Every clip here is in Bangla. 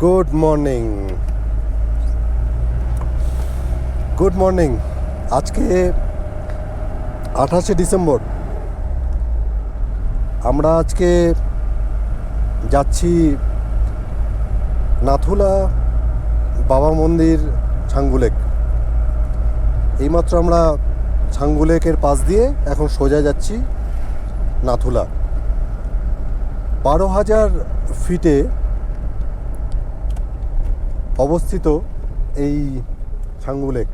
Good morning good morning. আজকে 28শে ডিসেম্বর। আমরা আজকে যাচ্ছি নাথুলা বাবা মন্দির ছাঙ্গু লেক। এইমাত্র আমরা ছাঙ্গু লেকের পাশ দিয়ে এখন সোজা যাচ্ছি নাথুলা। 12,000 ফিটে অবস্থিত এই ছাঙ্গু লেক।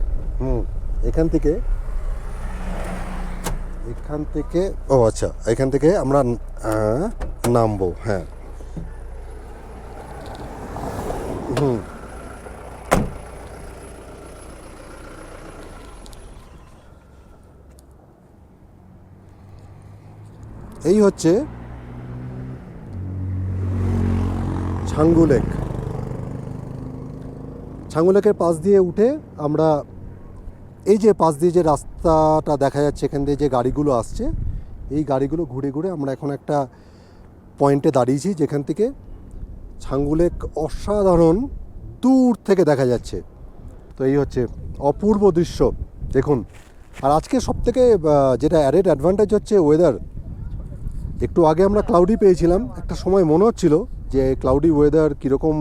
এখান থেকে ও আচ্ছা, এখান থেকে আমরা নামবো। হ্যাঁ, এই হচ্ছে ছাঙ্গু লেক। ছাঙ্গু লেকের পাশ দিয়ে উঠে আমরা এই যে পাশ দিয়ে যে রাস্তাটা দেখা যাচ্ছে, এখান দিয়ে যে গাড়িগুলো আসছে, এই গাড়িগুলো ঘুরে ঘুরে আমরা এখন একটা পয়েন্টে দাঁড়িয়েছি যেখান থেকে ছাঙ্গু লেক অসাধারণ দূর থেকে দেখা যাচ্ছে। তো এই হচ্ছে অপূর্ব দৃশ্য, দেখুন। আর আজকে সবথেকে যেটা অ্যাডেড অ্যাডভান্টেজ হচ্ছে ওয়েদার। একটু আগে আমরা ক্লাউডি পেয়েছিলাম, একটা সময় মনে হচ্ছিল যে ক্লাউডি ওয়েদার কীরকম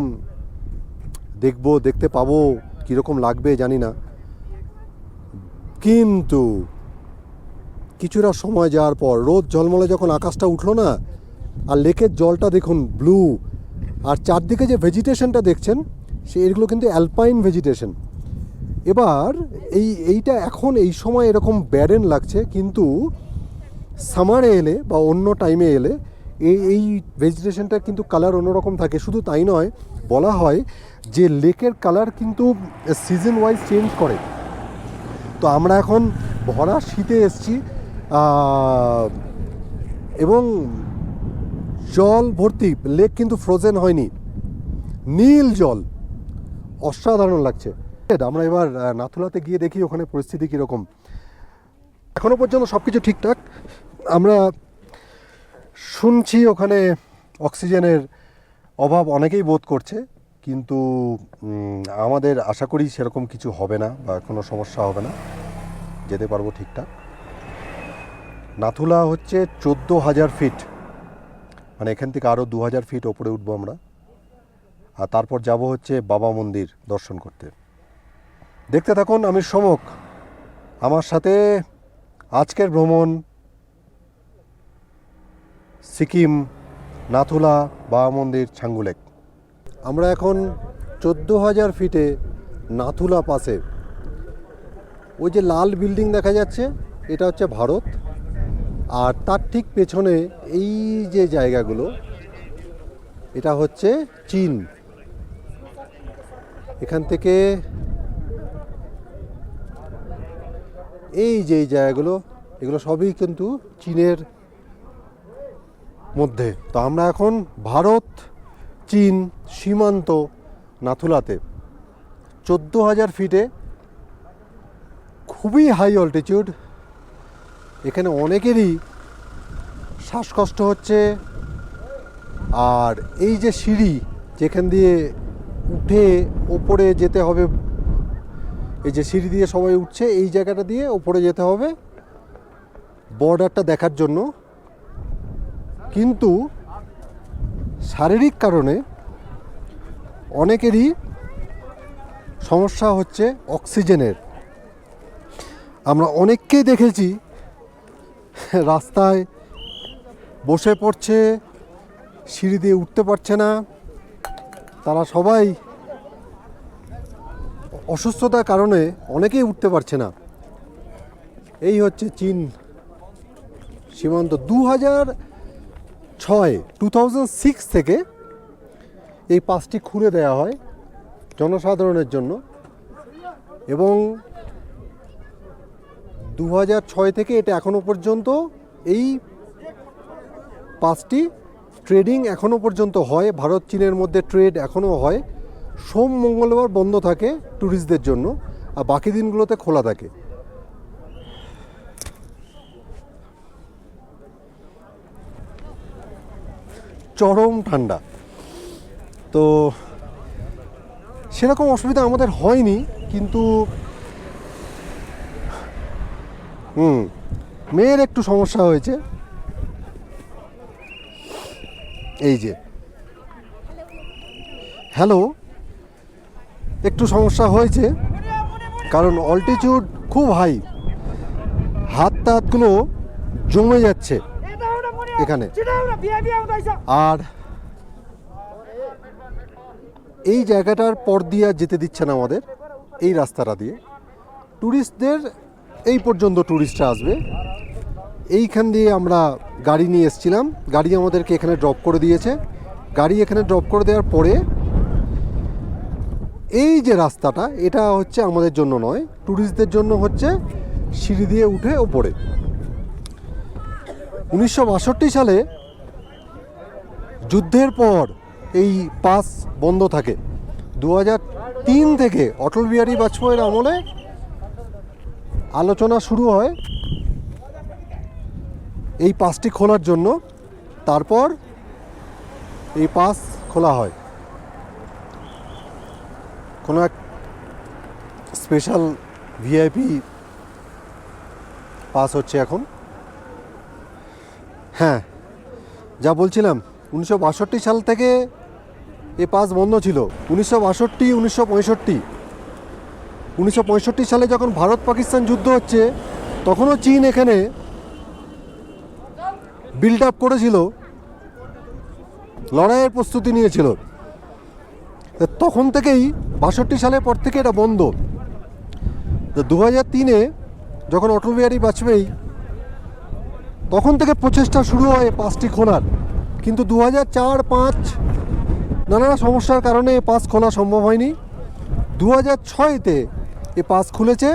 দেখতে পাবো, কীরকম লাগবে জানি না। কিন্তু কিছুটা সময় যাওয়ার পর রোদ ঝলমলে যখন আকাশটা উঠলো না, আর লেকের জলটা দেখুন ব্লু, আর চারদিকে যে ভেজিটেশনটা দেখছেন এগুলো কিন্তু অ্যালপাইন ভেজিটেশন। এবার এইটা এখন এই সময় এরকম ব্যারেন লাগছে, কিন্তু সামারে এলে বা অন্য টাইমে এলে এই ভেজিটেশনটা কিন্তু কালার অন্যরকম থাকে। শুধু তাই নয়, বলা হয় যে লেকের কালার কিন্তু সিজন ওয়াইজ চেঞ্জ করে। তো আমরা এখন ভরা শীতে এসছি এবং জল ভর্তি, লেক কিন্তু ফ্রোজেন হয়নি, নীল জল, অসাধারণ লাগছে। আমরা এবার নাথুলাতে গিয়ে দেখি ওখানে পরিস্থিতি কীরকম। এখনও পর্যন্ত সব কিছু ঠিকঠাক। আমরা শুনছি ওখানে অক্সিজেনের অভাব অনেকেই বোধ করছে, কিন্তু আমাদের আশা করি সেরকম কিছু হবে না বা কোনো সমস্যা হবে না, যেতে পারবো ঠিকঠাক। নাথুলা হচ্ছে 14,000 ফিট, মানে এখান থেকে আরও 2,000 ফিট ওপরে উঠবো আমরা, আর তারপর যাব হচ্ছে বাবা মন্দির দর্শন করতে। দেখতে থাকুন, আমি সমক, আমার সাথে আজকের ভ্রমণ সিকিম, নাথুলা বাবা মন্দির, ছাঙ্গু লেক। আমরা এখন 14,000 ফিটে নাথুলা পাসে। ওই যে লাল বিল্ডিং দেখা যাচ্ছে, এটা হচ্ছে ভারত, আর তার ঠিক পেছনে এই যে জায়গাগুলো, এটা হচ্ছে চীন। এখান থেকে এই যে জায়গাগুলো, এগুলো সবই কিন্তু চীনের মধ্যে। তো আমরা এখন ভারত চীন সীমান্ত নাথুলাতে 14,000 ফিটে, খুবই হাই অল্টিটিউড। এখানে অনেকেরই শ্বাসকষ্ট হচ্ছে, আর এই যে সিঁড়ি যেখান দিয়ে উঠে ওপরে যেতে হবে, এই যে সিঁড়ি দিয়ে সবাই উঠছে, এই জায়গাটা দিয়ে ওপরে যেতে হবে বর্ডারটা দেখার জন্য। কিন্তু শারীরিক কারণে অনেকেরই সমস্যা হচ্ছে অক্সিজেনের। আমরা অনেককেই দেখেছি রাস্তায় বসে পড়ছে, সিঁড়ি দিয়ে উঠতে পারছে না। তারা সবাই অসুস্থতার কারণে অনেকেই উঠতে পারছে না। এই হচ্ছে চীন সীমান্ত। 2006 থেকে এই পাসটি খুলে দেওয়া হয় জনসাধারণের জন্য, এবং 2006 থেকে এটা এখনও পর্যন্ত এই পাসটি ট্রেডিং এখনও পর্যন্ত হয়। ভারত চীনের মধ্যে ট্রেড এখনও হয়। সোম মঙ্গলবার বন্ধ থাকে ট্যুরিস্টদের জন্য, আর বাকি দিনগুলোতে খোলা থাকে। চরম ঠান্ডা। তো সেরকম অসুবিধা আমাদের হয়নি, কিন্তু মেয়ের একটু সমস্যা হয়েছে। এই যে হ্যালো, একটু সমস্যা হয়েছে, কারণ অল্টিটিউড খুব হাই, হাত টাতগুলো জমে যাচ্ছে এখানে। আর এই জায়গাটার পর দিয়ে আর যেতে দিচ্ছে না আমাদের, এই রাস্তাটা দিয়ে। ট্যুরিস্টদের এই পর্যন্ত ট্যুরিস্টরা আসবে, এইখান দিয়ে আমরা গাড়ি নিয়ে এসেছিলাম, গাড়ি আমাদেরকে এখানে ড্রপ করে দিয়েছে। গাড়ি এখানে ড্রপ করে দেওয়ার পরে এই যে রাস্তাটা, এটা হচ্ছে আমাদের জন্য নয়, ট্যুরিস্টদের জন্য হচ্ছে সিঁড়ি দিয়ে উঠে ওপরে। 1962 সালে যুদ্ধের পর এই পাস বন্ধ থাকে। 2003 থেকে অটল বিহারী বাজপেয়ীর আমলে আলোচনা শুরু হয় এই পাসটি খোলার জন্য, তারপর এই পাস খোলা হয়। কোনো এক স্পেশাল ভিআইপি পাস হচ্ছে এখন। হ্যাঁ, যা বলছিলাম, 1962 সাল থেকে এ পাস বন্ধ ছিল। 1965 সালে যখন ভারত পাকিস্তান যুদ্ধ হচ্ছে, তখনও চীন এখানে বিল্ড আপ করেছিল, লড়াইয়ের প্রস্তুতি নিয়েছিল। তখন থেকেই 62 সালের পর থেকে এটা বন্ধ। 2003-এ যখন অটল বিহারী বাজপেয়ী, তখন থেকে প্রচেষ্টা শুরু হয় পাসটি খোলার, কিন্তু 2004-05 নানা সমস্যার কারণে এই পাস খোলা সম্ভব হয়নি। 2006-তে এই পাস খুলেছে।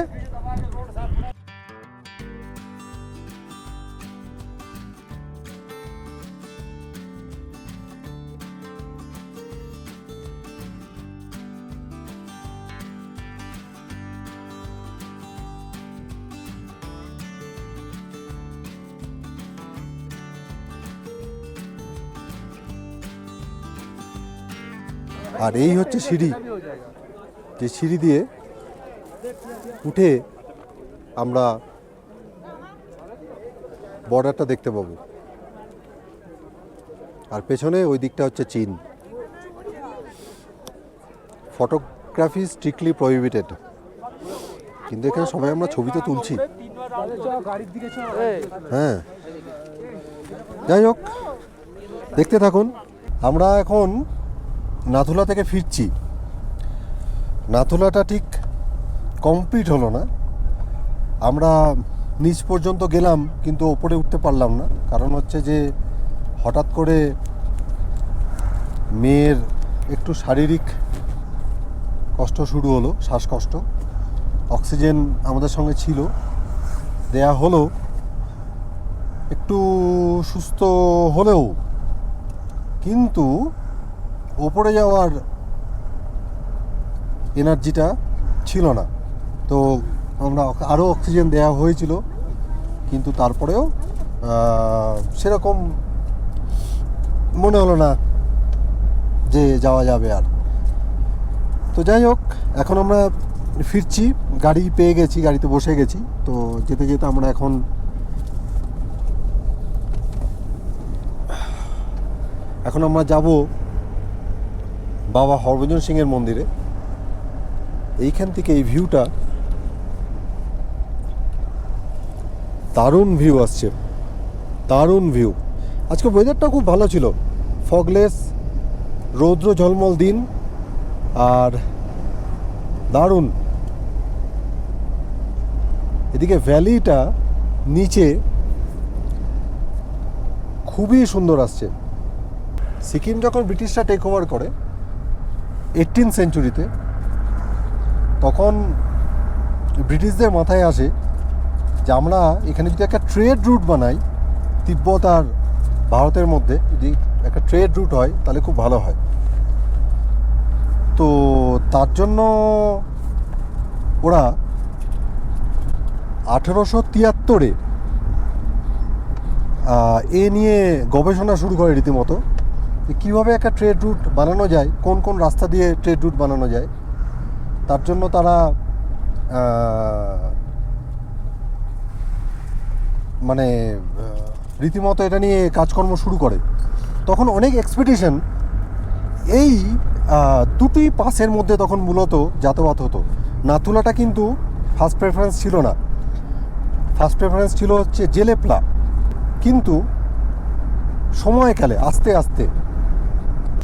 আর এই হচ্ছে সিঁড়ি, যে সিঁড়ি দিয়ে উঠে আমরা বর্ডারটা দেখতে পাবো। আর পেছনে ওই দিকটা হচ্ছে চীন। ফটোগ্রাফি স্ট্রিক্টলি প্রহিবিটেড, কিন্তু এখানে সবাই আমরা ছবি তো তুলছি। হ্যাঁ, যাই হোক, দেখতে থাকুন। আমরা এখন নাথুলা থেকে ফিরছি। নাথুলাটা ঠিক কমপ্লিট হলো না, আমরা নিচ পর্যন্ত গেলাম কিন্তু ওপরে উঠতে পারলাম না। কারণ হচ্ছে যে হঠাৎ করে মেয়ের একটু শারীরিক কষ্ট শুরু হলো, শ্বাসকষ্ট। অক্সিজেন আমাদের সঙ্গে ছিল, দেয়া হলো, একটু সুস্থ হলেও কিন্তু ওপরে যাওয়ার এনার্জিটা ছিল না। তো আমরা আরও অক্সিজেন দেওয়া হয়েছিল, কিন্তু তারপরেও সেরকম মনে হলো না যে যাওয়া যাবে আর। তো যাই হোক, এখন আমরা ফিরছি, গাড়ি পেয়ে গেছি, গাড়িতে বসে গেছি। তো যেতে যেতে আমরা এখন আমরা যাব বাবা হরভজন সিংয়ের মন্দিরে। এইখান থেকে এই ভিউটা দারুণ ভিউ আসছে, দারুণ ভিউ। আজকে ওয়েদারটা খুব ভালো ছিল, ফগলেস, রৌদ্র ঝলমল দিন, আর দারুণ। এদিকে ভ্যালিটা নিচে খুবই সুন্দর আসছে। সিকিম যখন ব্রিটিশরা টেক ওভার করে 18th সেঞ্চুরিতে, তখন ব্রিটিশদের মাথায় আসে যে আমরা এখানে যদি একটা ট্রেড রুট বানাই, তিব্বত আর ভারতের মধ্যে যদি একটা ট্রেড রুট হয় তাহলে খুব ভালো হয়। তো তার জন্য ওরা 1873-এ এ নিয়ে গবেষণা শুরু করে রীতিমতো, কীভাবে একটা ট্রেড রুট বানানো যায়, কোন কোন রাস্তা দিয়ে ট্রেড রুট বানানো যায়। তার জন্য তারা মানে রীতিমতো এটা নিয়ে কাজকর্ম শুরু করে। তখন অনেক এক্সপেডিশন এই দুটি পাসের মধ্যে তখন মূলত যাতায়াত হতো। নাথুলাটা কিন্তু ফার্স্ট প্রেফারেন্স ছিল না, ফার্স্ট প্রেফারেন্স ছিল হচ্ছে জেলেপলা। কিন্তু সময়কালে আস্তে আস্তে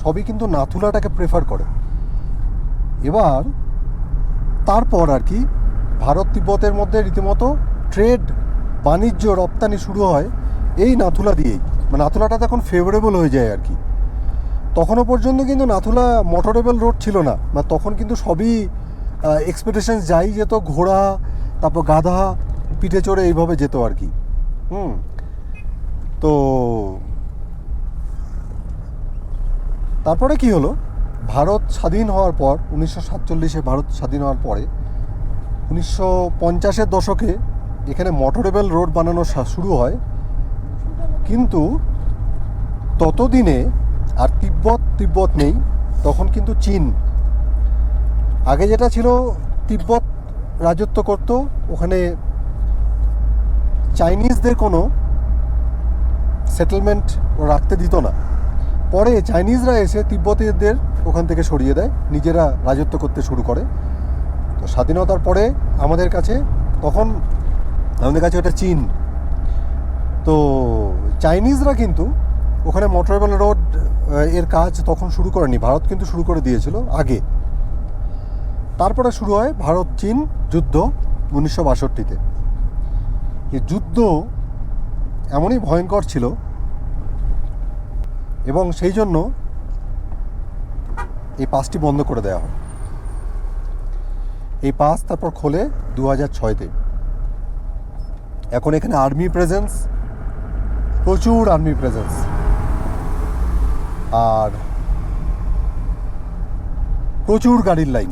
সবই কিন্তু নাথুলাটাকে প্রেফার করে। এবার তারপর আর কি ভারত তিব্বতের মধ্যে রীতিমতো ট্রেড বাণিজ্য রপ্তানি শুরু হয় এই নাথুলা দিয়েই। মানে নাথুলাটা তখন ফেভারেবল হয়ে যায় আর কি। তখনও পর্যন্ত কিন্তু নাথুলা মোটরেবল রোড ছিল না, মানে তখন কিন্তু সবই এক্সপেডিশন যাই যেত, ঘোড়া, তারপর গাধা পিঠে চড়ে এইভাবে যেত আর কি। তো তারপরে কি হলো, ভারত স্বাধীন হওয়ার পর 1947-এ ভারত স্বাধীন হওয়ার পরে 1950-এর দশকে এখানে মোটরেবল রোড বানানো শুরু হয়। কিন্তু ততদিনে আর তিব্বত নেই, তখন কিন্তু চীন। আগে যেটা ছিল তিব্বত রাজত্ব করত, ওখানে চাইনিজদের কোনো সেটেলমেন্ট রাখতে দিত না। পরে চাইনিজরা এসে তিব্বতীদের ওখান থেকে সরিয়ে দেয়, নিজেরা রাজত্ব করতে শুরু করে। তো স্বাধীনতার পরে আমাদের কাছে ওটা চীন। তো চাইনিজরা কিন্তু ওখানে মোটরেবল রোড এর কাজ তখন শুরু করেনি, ভারত কিন্তু শুরু করে দিয়েছিল আগে। তারপরে শুরু হয় ভারত চীন যুদ্ধ 1962-তে। এই যুদ্ধ এমনই ভয়ঙ্কর ছিল এবং সেই জন্য এই পাসটি বন্ধ করে দেওয়া হয়। এই পাস তারপর খোলে 2006-তে। এখন এখানে আর্মি প্রেজেন্স, প্রচুর আর্মি প্রেজেন্স। আর প্রচুর গাড়ির লাইন।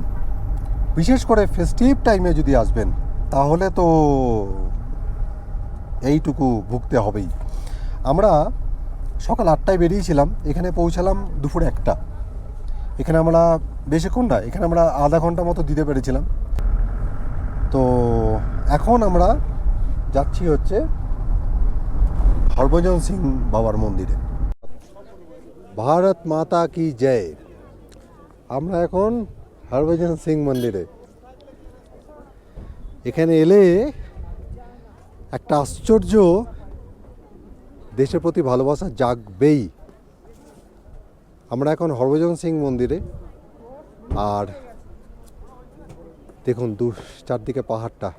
বিশেষ করে ফেস্টিভ টাইমে যদি আসবেন তাহলে তো এইটুকু ভুগতে হবেই। আমরা সকাল 8টায় বেরিয়েছিলাম, এখানে পৌঁছালাম দুপুর 1টা। এখানে আমরা বেশিক্ষণ না, এখানে আমরা আধা ঘন্টা মতো দিতে পেরেছিলাম। তো এখন আমরা যাচ্ছি হচ্ছে হরভজন সিং বাবার মন্দিরে। ভারত মাতা কি জয়। আমরা এখন হরভজন সিং মন্দিরে। এখানে এলে একটা আশ্চর্য দেশের প্রতি ভালোবাসা জাগবেই। আমরা এখন হরভজন সিং মন্দিরে। আর দেখুন চারদিকে পাহাড়টা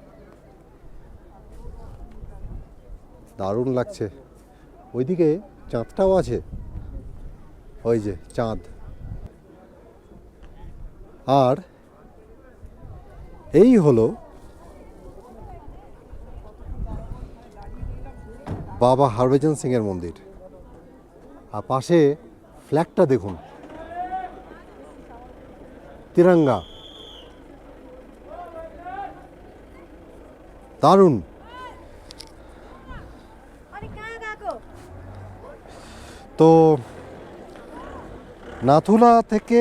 দারুণ লাগছে। ওইদিকে চাঁদটাও আছে, ওই যে চাঁদ। আর এই হলো বাবা হরভজন সিং এর মন্দির। আর পাশে ফ্ল্যাগটা দেখুন, তিরঙ্গা, দারুণ। তো নাথুলা থেকে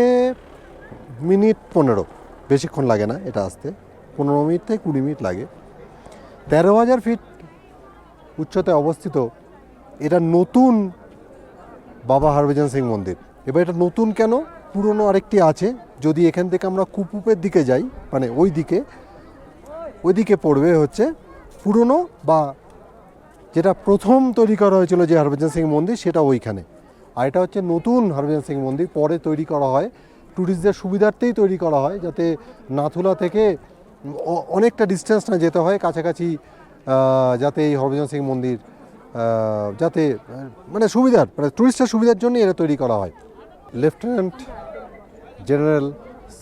মিনিট 15, বেশিক্ষণ লাগে না এটা আসতে, 15 মিনিট থেকে 20 মিনিট লাগে। 13,000 ফিট উচ্চতায় অবস্থিত এটা নতুন বাবা হরভজন সিং মন্দির। এবার এটা নতুন কেন, পুরনো আরেকটি আছে। যদি এখান থেকে আমরা কুপুপের দিকে যাই, মানে ওইদিকে পড়বে হচ্ছে পুরনো, বা যেটা প্রথম তৈরি করা হয়েছিল যে হরভজন সিং মন্দির, সেটা ওইখানে। আর এটা হচ্ছে নতুন হরভজন সিং মন্দির, পরে তৈরি করা হয়, ট্যুরিস্টদের সুবিধার্থেই তৈরি করা হয়, যাতে নাথুলা থেকে অনেকটা ডিস্টেন্স না যেতে হয়, কাছাকাছি যাতে এই হরভজন সিং মন্দির যাতে মানে সুবিধার, মানে ট্যুরিস্টের সুবিধার জন্য এটা তৈরি করা হয়। লেফটেন্যান্ট জেনারেল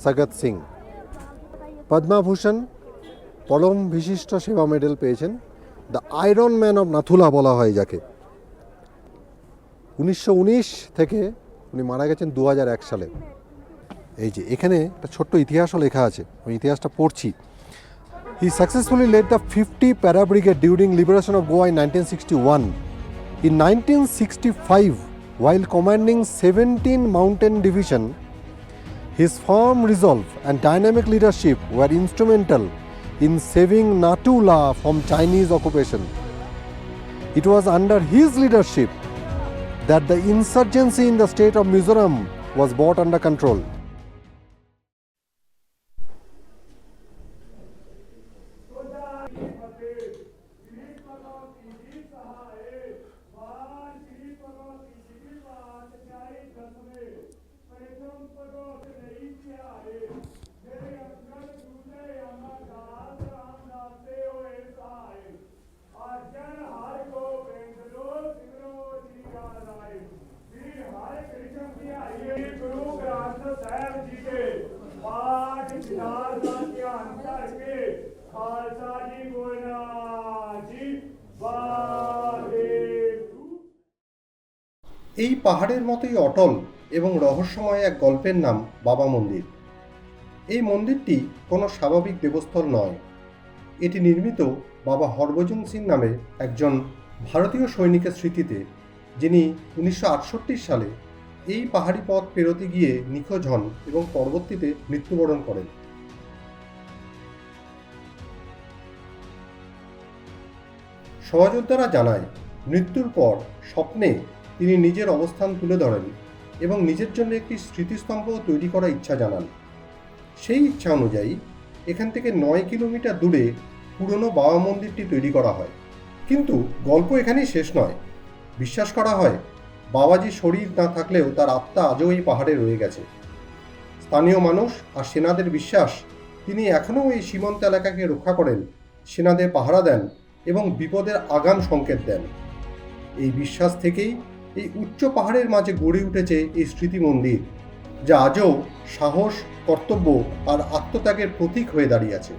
সগৎ সিং পদ্মভূষণ পরম বিশিষ্ট সেবা মেডেল পেয়েছেন। The iron man of Nathula বলা হয় যাকে। 1919 থেকে উনি মারা গেছেন 2001 সালে। এই যে এখানে একটা ছোট্ট ইতিহাসও লেখা আছে, ওই ইতিহাসটা পড়ছি। He successfully led the 50 Para Brigade during liberation of Goa in 1961. In 1965, while commanding 17 Mountain Division, His firm resolve and dynamic leadership were instrumental in saving Natula from Chinese occupation. It was under his leadership that the insurgency in the state of Mizoram was brought under control. এই পাহাড়ের মতোই অটল এবং রহস্যময় এক গল্পের নাম বাবা মন্দির। এই মন্দিরটি কোনো স্বাভাবিক দেবস্থল নয়। এটি নির্মিত বাবা হরভজন সিং নামে একজন ভারতীয় সৈনিকের স্মৃতিতে, যিনি 1968 সালে এই পাহাড়ি পথ পেরোতে গিয়ে নিখোঁজ হন এবং পরবর্তীতে মৃত্যুবরণ করেন। সহযোদ্ধারা জানায়, মৃত্যুর পর স্বপ্নে তিনি নিজের অবস্থান তুলে ধরেন এবং নিজের জন্য একটি স্মৃতিস্তম্ভ তৈরি করার ইচ্ছা জানান। সেই ইচ্ছা অনুযায়ী এখান থেকে 9 কিলোমিটার দূরে পুরনো বাবা মন্দিরটি তৈরি করা হয়। কিন্তু গল্প এখানেই শেষ নয়। বিশ্বাস করা হয় বাবাজি শরীর না থাকলেও তার আত্মা আজও এই পাহাড়ে রয়ে গেছে। স্থানীয় মানুষ আর সেনাদের বিশ্বাস, তিনি এখনও এই সীমান্ত এলাকাকে রক্ষা করেন, সেনাদের পাহারা দেন এবং বিপদের আগাম সংকেত দেন। এই বিশ্বাস থেকেই এই উচ্চ পাহাড়ের মাঝে গড়ে উঠেছে এই স্মৃতি মন্দির, যা আজও সাহস, কর্তব্য আর আত্মত্যাগের প্রতীক হয়ে দাঁড়িয়ে আছে।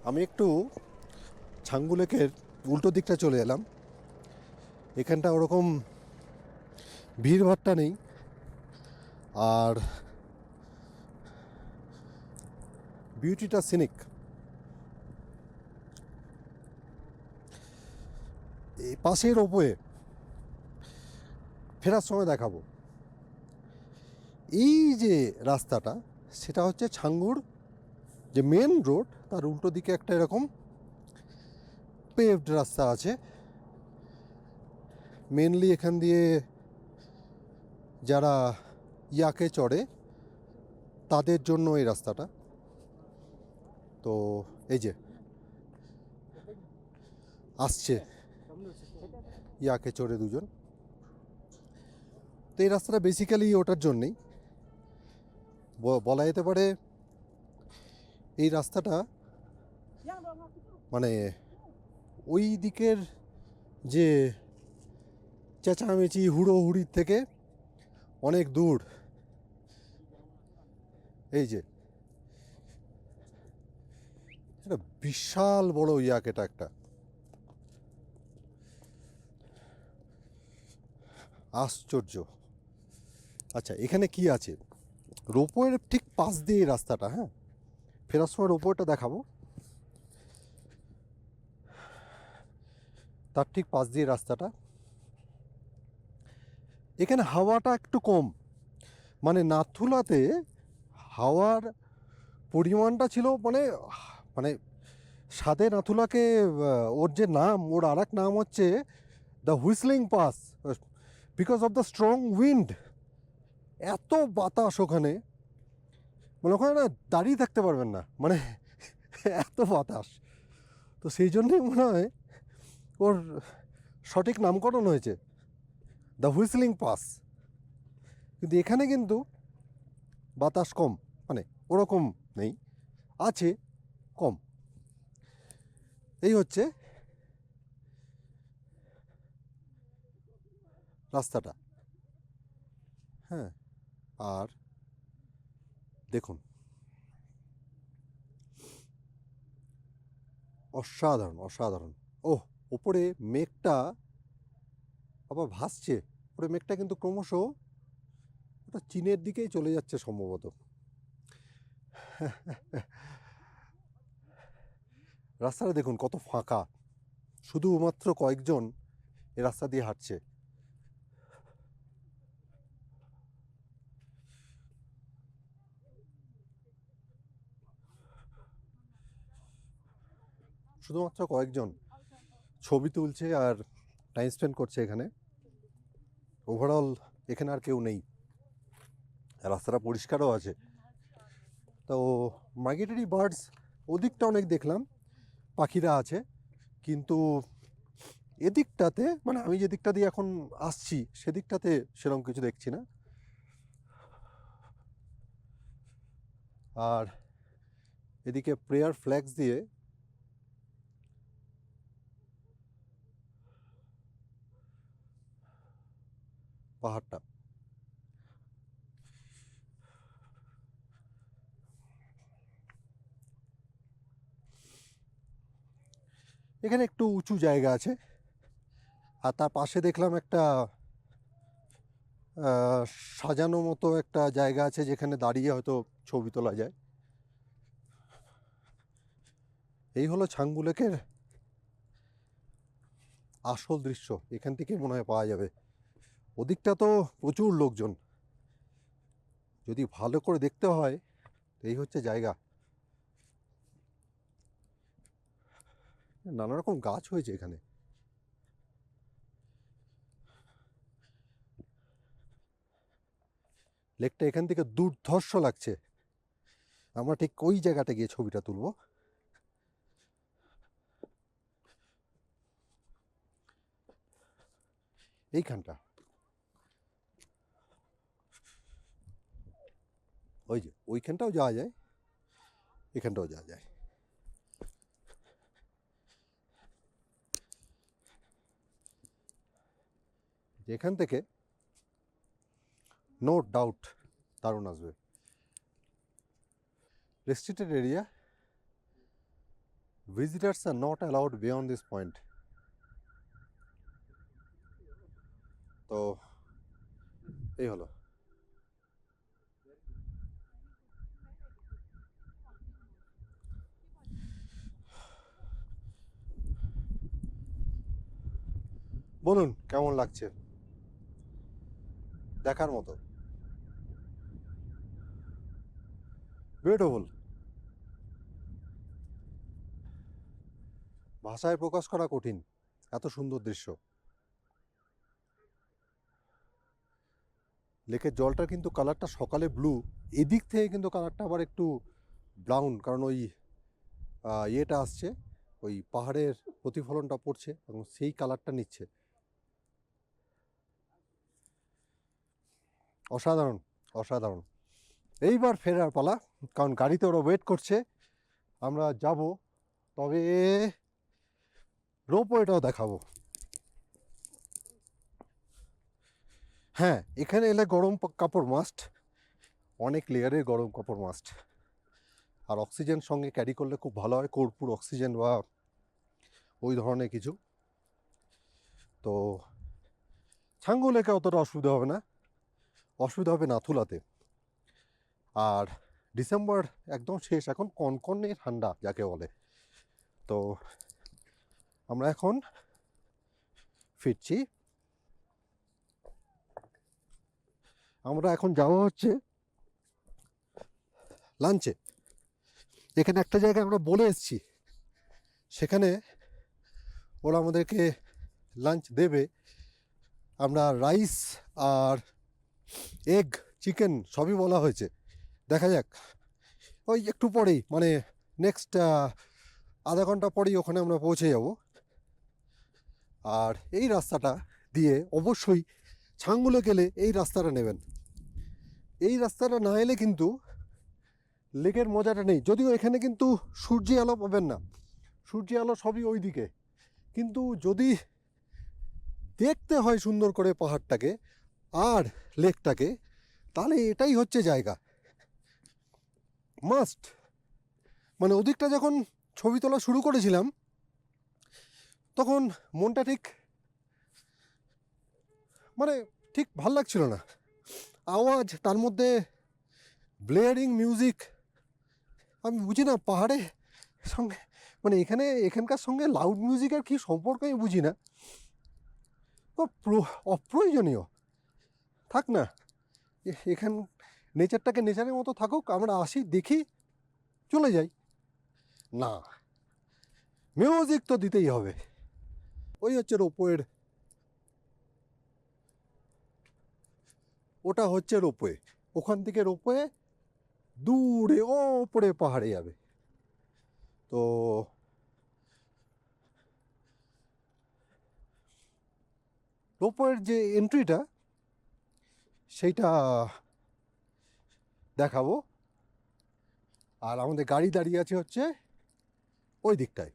আমি একটু ছাঙ্গু লেকের উল্টো দিকটা চলে এলাম। এখানটা ওরকম ভিড়ভাট্টা নেই, আর বিউটিটা সিনিক। এই পাশের ওপরে ফেরার সময় দেখাবো। এই যে রাস্তাটা, সেটা হচ্ছে ছাঙ্গুর যে মেন রোড, তার উল্টো দিকে একটা এরকম পেভড রাস্তা আছে। মেনলি এখান দিয়ে যারা ইয়াকে চড়ে তাদের জন্য এই রাস্তাটা। তো এই যে আসছে ইয়াকে চড়ে দুজন। তো এই রাস্তাটা বেসিক্যালি ওটার জন্যেই বলা যেতে পারে। এই রাস্তাটা মানে ওই দিকের যে চেঁচামেচি হুড়োহুড়ির থেকে অনেক দূর। এই যে এটা বিশাল বড় ইয়াকেটা একটা, আশ্চর্য। আচ্ছা, এখানে কি আছে? রোপওয়ের ঠিক পাশ দিয়ে এই রাস্তাটা। হ্যাঁ, ফেরার সময় রোপওয়েটা দেখাবো। তার ঠিক পাশ দিয়ে রাস্তাটা। এখানে হাওয়াটা একটু কম, মানে নাথুলাতে হাওয়ার পরিমাণটা ছিল মানে মানে সাদে নাথুলাকে ওর যে নাম, ওর আর এক নাম হচ্ছে the whistling pass, because of the strong wind. এত বাতাস ওখানে, মানে ওখানে না দাঁড়িয়ে থাকতে পারবেন না, মানে এত বাতাস। তো সেই জন্যই মনে হয় ওর সঠিক নামকরণ হয়েছে দ্য হুইসলিং পাস। কিন্তু এখানে কিন্তু বাতাস কম, মানে ওরকম নেই, আছে কম। এই হচ্ছে রাস্তাটা। হ্যাঁ, আর দেখুন অসাধারণ অসাধারণ। ওহ, ওপরে মেঘটা আবার ভাসছে। ওপরে মেঘটা কিন্তু ক্রমশ ওটা চীনের দিকেই চলে যাচ্ছে সম্ভবত। রাস্তাটা দেখুন কত ফাঁকা, শুধুমাত্র কয়েকজন এ রাস্তা দিয়ে হাঁটছে। শুধুমাত্র কয়েকজন ছবি তুলছে আর টাইম স্পেন্ড করছে এখানে। ওভারঅল এখানে আর কেউ নেই। রাস্তাটা পরিষ্কারও আছে। তো মাইগ্রেটরি বার্ডস ওদিকটা অনেক দেখলাম, পাখিরা আছে, কিন্তু এদিকটাতে মানে আমি যে দিকটা দিয়ে এখন আসছি সেদিকটাতে সেরকম কিছু দেখছি না। আর এদিকে প্রেয়ার ফ্ল্যাগস দিয়ে পাহাড়টা, এখানে একটু উঁচু জায়গা আছে। আর তার পাশে দেখলাম একটা আহ, সাজানো মতো একটা জায়গা আছে যেখানে দাঁড়িয়ে হয়তো ছবি তোলা যায়। এই হলো ছাঙ্গু লেকের আসল দৃশ্য। এখান থেকে মনে হয় পাওয়া যাবে। ওদিকটা তো প্রচুর লোকজন, যদি ভালো করে দেখতে হয় এই হচ্ছে জায়গা। নানা রকম গাছ হয়েছে এখানে। লেকটা এখান থেকে দুর্ধর্ষ লাগছে। আমরা ঠিক ওই জায়গাটা গিয়ে ছবিটা তুলবো। এইখানটা, ওই যে ওইখানটাও যাওয়া যায়, এখানটাও যাওয়া যায়। এখান থেকে নো ডাউট দারুণ আসবে। Restricted area, visitors are not allowed beyond this point. তো এই হলো। বলুন কেমন লাগছে? দেখার মতো, বিউটিফুল। ভাষায় প্রকাশ করা কঠিন, এত সুন্দর দৃশ্য। লেকের জলটা কিন্তু কালারটা সকালে ব্লু, এদিক থেকে কিন্তু কালারটা আবার একটু ব্রাউন, কারণ ওই ইয়েটা আসছে, ওই পাহাড়ের প্রতিফলনটা পড়ছে এবং সেই কালারটা নিচ্ছে। অসাধারণ অসাধারণ। এইবার ফেরার পালা, কারণ গাড়িতে ওরা ওয়েট করছে, আমরা যাব। তবে রোপওয়েটাও দেখাবো। হ্যাঁ, এখানে এলে গরম কাপড় মাস্ট, অনেক লেয়ারের গরম কাপড় মাস্ট। আর অক্সিজেন সঙ্গে ক্যারি করলে খুব ভালো হয়, কর্পূর অক্সিজেন বা ওই ধরনের কিছু। তো ছাঙ্গু লেকে অতটা অসুবিধা হবে না, অসুবিধা হবে নাথুলাতে। আর ডিসেম্বর একদম শেষ, এখন কনকনে ঠান্ডা যাকে বলে। তো আমরা এখন ফিরছি। আমরা এখন যাওয়া হচ্ছে লাঞ্চে। এখানে একটা জায়গায় আমরা বলে এসেছি, সেখানে ওরা আমাদেরকে লাঞ্চ দেবে। আমরা রাইস আর এগ চিকেন সবই বলা হয়েছে, দেখা যাক। ওই একটু পরেই, মানে নেক্সট আধা ঘন্টা পরেই ওখানে আমরা পৌঁছে যাব। আর এই রাস্তাটা দিয়ে অবশ্যই ছাঙ্গুলে গেলে এই রাস্তাটা নেবেন। এই রাস্তাটা না এলে কিন্তু লেকের মজাটা নেই। যদিও এখানে কিন্তু সূর্য আলো পাবেন না, সূর্য আলো সবই ওই দিকে। কিন্তু যদি দেখতে হয় সুন্দর করে পাহাড়টাকে আর লেকটাকে, তাহলে এটাই হচ্ছে জায়গা মাস্ট। মানে ওদিকটা যখন ছবি তোলা শুরু করেছিলাম তখন মনটা ঠিক ভাল লাগছিল না। আওয়াজ, তার মধ্যে ব্লেয়ারিং মিউজিক, আমি বুঝি না পাহাড়ে সঙ্গে এখানকার সঙ্গে লাউড মিউজিকের কী সম্পর্ক আমি বুঝি না। অপ্রয়োজনীয় থাক না, এখান নেচারটাকে নেচারের মতো থাকুক, আমরা আসি, দেখি, চলে যাই। না, মিউজিক তো দিতেই হবে। ওই হচ্ছে রোপওয়ের, ওটা হচ্ছে রোপওয়ে। ওখান থেকে রোপওয়ে দূরে ওপরে পাহাড়ে যাবে। তো রোপওয়ের যে এন্ট্রিটা সেইটা দেখাবো। আর আমাদের গাড়ি দাঁড়িয়ে আছে হচ্ছে ওই দিকটায়।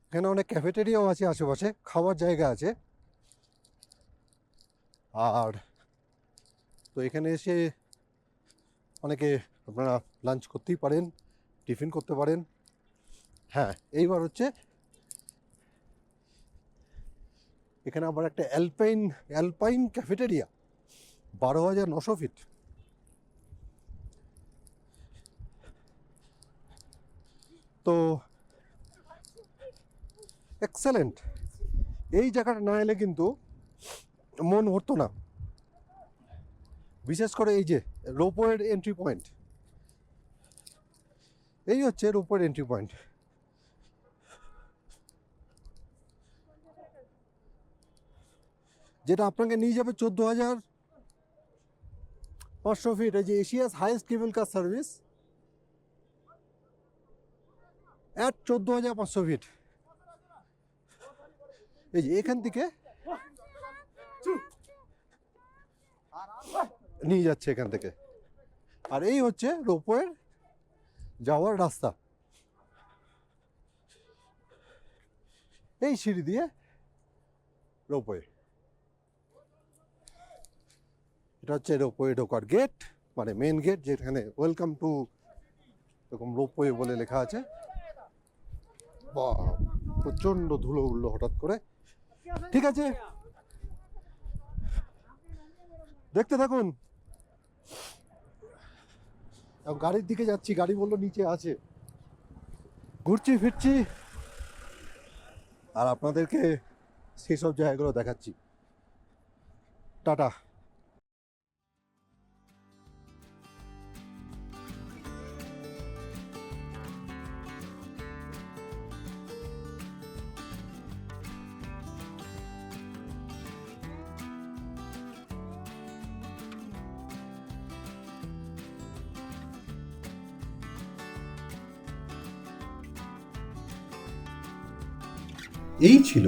এখানে অনেক ক্যাফেটেরিয়াও আছে, আশেপাশে খাওয়ার জায়গা আছে। আর তো এখানে এসে অনেকে আপনারা লাঞ্চ করতেই পারেন, টিফিন করতে পারেন। হ্যাঁ, এইবার হচ্ছে এখানে আবার একটা অ্যালপাইন ক্যাফেটেরিয়া, 12,900 ফিট। তো এক্সেলেন্ট। এই জায়গাটা না এলে কিন্তু মন ভরতো না, বিশেষ করে এই যে রোপওয়ের এন্ট্রি পয়েন্ট। এই হচ্ছে রোপওয়ের এন্ট্রি পয়েন্ট। যেটা আপনাকে নিয়ে যাবে 14,500 ফিট। এই যে Asia's highest cable car service at 14,500 feet. এই যে এখান থেকে নিয়ে যাচ্ছে এখান থেকে। আর এই হচ্ছে রোপওয়ের যাওয়ার রাস্তা। এই সিঁড়ি দিয়ে রোপওয়ে। এটা হচ্ছে রোপওয়ে ঢোকার গেট, মানে মেন গেট, যেখানে ওয়েলকাম টু এরকম রোপওয়ে বলে লেখা আছে। বা প্রচণ্ড ধুলো উঠলো হঠাৎ করে। ঠিক আছে, দেখতে থাকুন। গাড়ির দিকে যাচ্ছি, গাড়ি বললো নিচে আছে। ঘুরছি ফিরছি আর আপনাদেরকে সেই সব জায়গাগুলো দেখাচ্ছি। টাটা। এই ছিল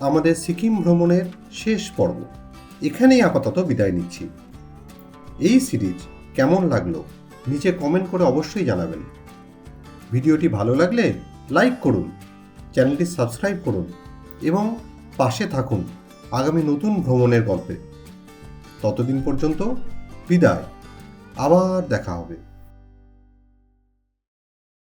আমাদের সিকিম ভ্রমণের শেষ পর্ব। এখানেই আপাতত বিদায় নিচ্ছি। এই সিরিজ কেমন লাগলো নিচে কমেন্ট করে অবশ্যই জানাবেন। ভিডিওটি ভালো লাগলে লাইক করুন, চ্যানেলটি সাবস্ক্রাইব করুন এবং পাশে থাকুন আগামী নতুন ভ্রমণের গল্পে। ততদিন পর্যন্ত বিদায়, আবার দেখা হবে।